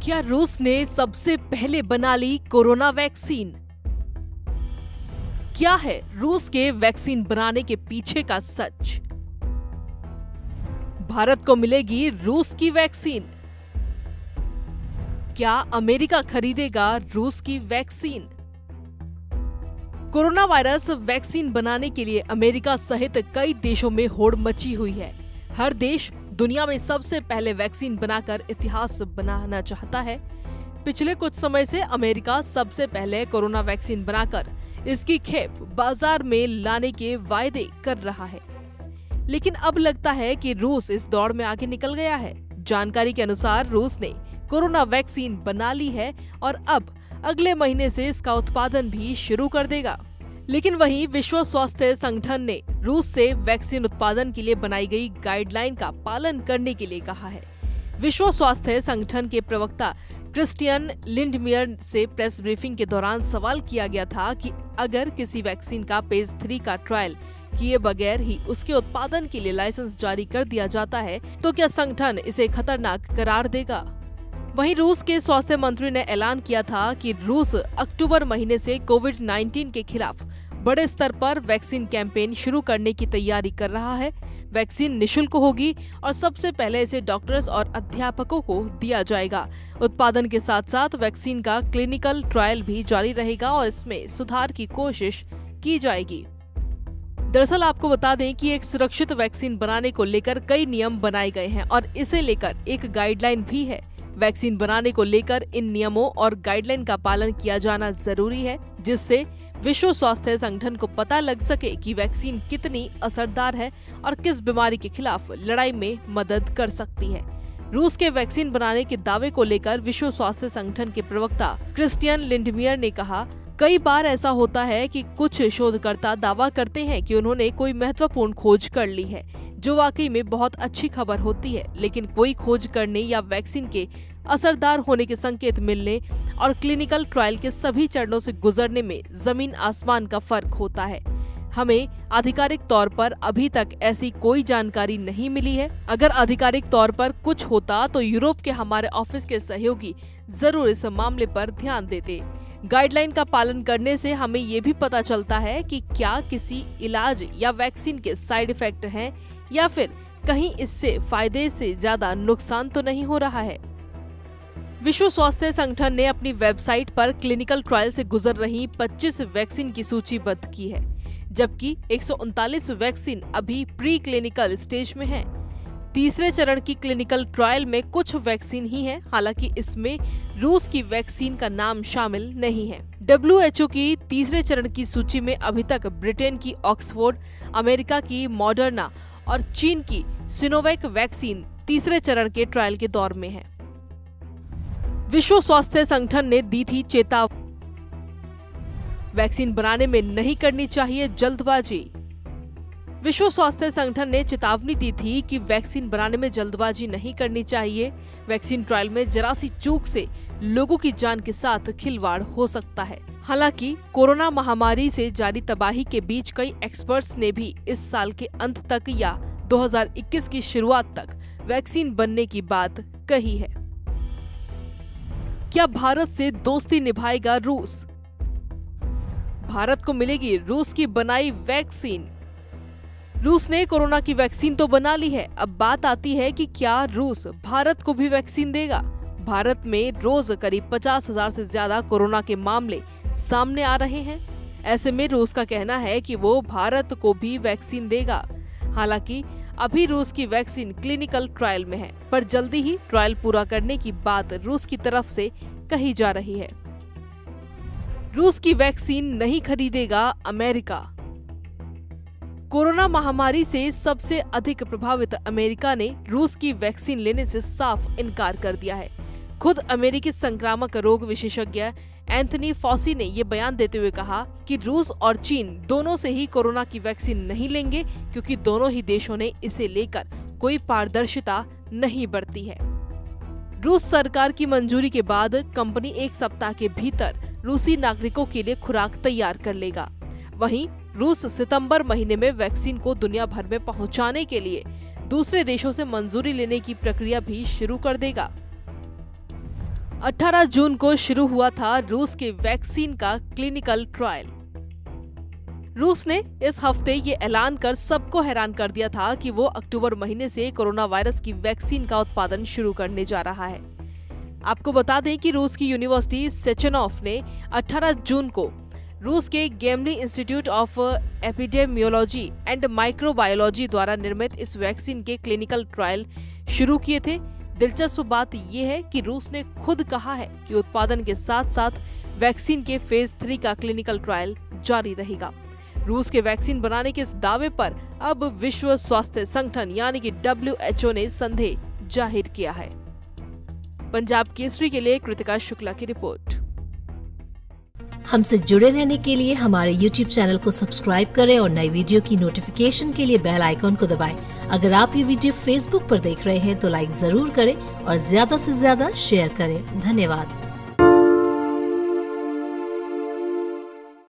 क्या रूस ने सबसे पहले बना ली कोरोना वैक्सीन? क्या है रूस के वैक्सीन बनाने के पीछे का सच? भारत को मिलेगी रूस की वैक्सीन? क्या अमेरिका खरीदेगा रूस की वैक्सीन? कोरोना वायरस वैक्सीन बनाने के लिए अमेरिका सहित कई देशों में होड़ मची हुई है। हर देश दुनिया में सबसे पहले वैक्सीन बनाकर इतिहास बनाना चाहता है। पिछले कुछ समय से अमेरिका सबसे पहले कोरोना वैक्सीन बनाकर इसकी खेप बाजार में लाने के वायदे कर रहा है, लेकिन अब लगता है कि रूस इस दौड़ में आगे निकल गया है। जानकारी के अनुसार रूस ने कोरोना वैक्सीन बना ली है और अब अगले महीने से इसका उत्पादन भी शुरू कर देगा। लेकिन वहीं विश्व स्वास्थ्य संगठन ने रूस से वैक्सीन उत्पादन के लिए बनाई गई गाइडलाइन का पालन करने के लिए कहा है। विश्व स्वास्थ्य संगठन के प्रवक्ता क्रिस्टियन लिंडमियर से प्रेस ब्रीफिंग के दौरान सवाल किया गया था कि अगर किसी वैक्सीन का फेज 3 का ट्रायल किए बगैर ही उसके उत्पादन के लिए लाइसेंस जारी कर दिया जाता है तो क्या संगठन इसे खतरनाक करार देगा? वहीं रूस के स्वास्थ्य मंत्री ने ऐलान किया था कि रूस अक्टूबर महीने से कोविड-19 के खिलाफ बड़े स्तर पर वैक्सीन कैंपेन शुरू करने की तैयारी कर रहा है। वैक्सीन निशुल्क होगी और सबसे पहले इसे डॉक्टर्स और अध्यापकों को दिया जाएगा। उत्पादन के साथ साथ वैक्सीन का क्लिनिकल ट्रायल भी जारी रहेगा और इसमें सुधार की कोशिश की जाएगी। दरअसल आपको बता दें कि एक सुरक्षित वैक्सीन बनाने को लेकर कई नियम बनाए गए हैं और इसे लेकर एक गाइडलाइन भी है। वैक्सीन बनाने को लेकर इन नियमों और गाइडलाइन का पालन किया जाना जरूरी है, जिससे विश्व स्वास्थ्य संगठन को पता लग सके कि वैक्सीन कितनी असरदार है और किस बीमारी के खिलाफ लड़ाई में मदद कर सकती है। रूस के वैक्सीन बनाने के दावे को लेकर विश्व स्वास्थ्य संगठन के प्रवक्ता क्रिस्टियन लिंडमियर ने कहा, कई बार ऐसा होता है कि कुछ शोधकर्ता दावा करते हैं कि उन्होंने कोई महत्वपूर्ण खोज कर ली है, जो वाकई में बहुत अच्छी खबर होती है, लेकिन कोई खोज करने या वैक्सीन के असरदार होने के संकेत मिलने और क्लिनिकल ट्रायल के सभी चरणों से गुजरने में जमीन आसमान का फर्क होता है। हमें आधिकारिक तौर पर अभी तक ऐसी कोई जानकारी नहीं मिली है। अगर आधिकारिक तौर पर कुछ होता तो यूरोप के हमारे ऑफिस के सहयोगी जरूर इस मामले पर ध्यान देते। गाइडलाइन का पालन करने से हमें ये भी पता चलता है कि क्या किसी इलाज या वैक्सीन के साइड इफेक्ट हैं या फिर कहीं इससे फायदे से ज्यादा नुकसान तो नहीं हो रहा है। विश्व स्वास्थ्य संगठन ने अपनी वेबसाइट पर क्लिनिकल ट्रायल से गुजर रही 25 वैक्सीन की सूचीबद्ध की है, जबकि 139 वैक्सीन अभी प्री क्लिनिकल स्टेज में है। तीसरे चरण की क्लिनिकल ट्रायल में कुछ वैक्सीन ही है, हालांकि इसमें रूस की वैक्सीन का नाम शामिल नहीं है। WHO की तीसरे चरण की सूची में अभी तक ब्रिटेन की ऑक्सफोर्ड, अमेरिका की मॉडर्ना और चीन की सिनोवैक वैक्सीन तीसरे चरण के ट्रायल के दौर में है। विश्व स्वास्थ्य संगठन ने दी थी चेतावनी, वैक्सीन बनाने में नहीं करनी चाहिए जल्दबाजी। विश्व स्वास्थ्य संगठन ने चेतावनी दी थी कि वैक्सीन बनाने में जल्दबाजी नहीं करनी चाहिए। वैक्सीन ट्रायल में जरा सी चूक से लोगों की जान के साथ खिलवाड़ हो सकता है। हालांकि कोरोना महामारी से जारी तबाही के बीच कई एक्सपर्ट्स ने भी इस साल के अंत तक या 2021 की शुरुआत तक वैक्सीन बनने की बात कही है। क्या भारत से दोस्ती निभाएगा रूस? भारत को मिलेगी रूस की बनाई वैक्सीन। रूस ने कोरोना की वैक्सीन तो बना ली है, अब बात आती है कि क्या रूस भारत को भी वैक्सीन देगा। भारत में रोज करीब 50,000 से ज्यादा कोरोना के मामले सामने आ रहे हैं। ऐसे में रूस का कहना है कि वो भारत को भी वैक्सीन देगा। हालांकि अभी रूस की वैक्सीन क्लिनिकल ट्रायल में है, पर जल्दी ही ट्रायल पूरा करने की बात रूस की तरफ से कही जा रही है। रूस की वैक्सीन नहीं खरीदेगा अमेरिका। कोरोना महामारी से सबसे अधिक प्रभावित अमेरिका ने रूस की वैक्सीन लेने से साफ इनकार कर दिया है। खुद अमेरिकी संक्रामक रोग विशेषज्ञ एंथनी फॉसी ने ये बयान देते हुए कहा कि रूस और चीन दोनों से ही कोरोना की वैक्सीन नहीं लेंगे, क्योंकि दोनों ही देशों ने इसे लेकर कोई पारदर्शिता नहीं बरती है। रूस सरकार की मंजूरी के बाद कंपनी एक सप्ताह के भीतर रूसी नागरिकों के लिए खुराक तैयार कर लेगा। वहीं रूस सितंबर महीने में वैक्सीन को दुनिया भर में पहुंचाने के लिए दूसरे देशों से मंजूरी लेने की प्रक्रिया भी शुरू कर देगा। 18 जून को शुरू हुआ था रूस के वैक्सीन का क्लिनिकल ट्रायल। रूस ने इस हफ्ते ये ऐलान कर सबको हैरान कर दिया था कि वो अक्टूबर महीने से कोरोना वायरस की वैक्सीन का उत्पादन शुरू करने जा रहा है। आपको बता दें कि रूस की यूनिवर्सिटी सेचेनोव ने 18 जून को रूस के Gamaleya institute of epidemiology and microbiology द्वारा निर्मित इस वैक्सीन के क्लिनिकल ट्रायल शुरू किए थे। दिलचस्प बात यह है कि रूस ने खुद कहा है कि उत्पादन के साथ साथ वैक्सीन के फेज 3 का क्लिनिकल ट्रायल जारी रहेगा। रूस के वैक्सीन बनाने के इस दावे पर अब विश्व स्वास्थ्य संगठन यानी कि WHO ने संदेह जाहिर किया है। पंजाब केसरी के लिए कृतिका शुक्ला की रिपोर्ट। हमसे जुड़े रहने के लिए हमारे YouTube चैनल को सब्सक्राइब करें और नई वीडियो की नोटिफिकेशन के लिए बेल आइकॉन को दबाएं। अगर आप ये वीडियो Facebook पर देख रहे हैं तो लाइक जरूर करें और ज्यादा से ज्यादा शेयर करें। धन्यवाद।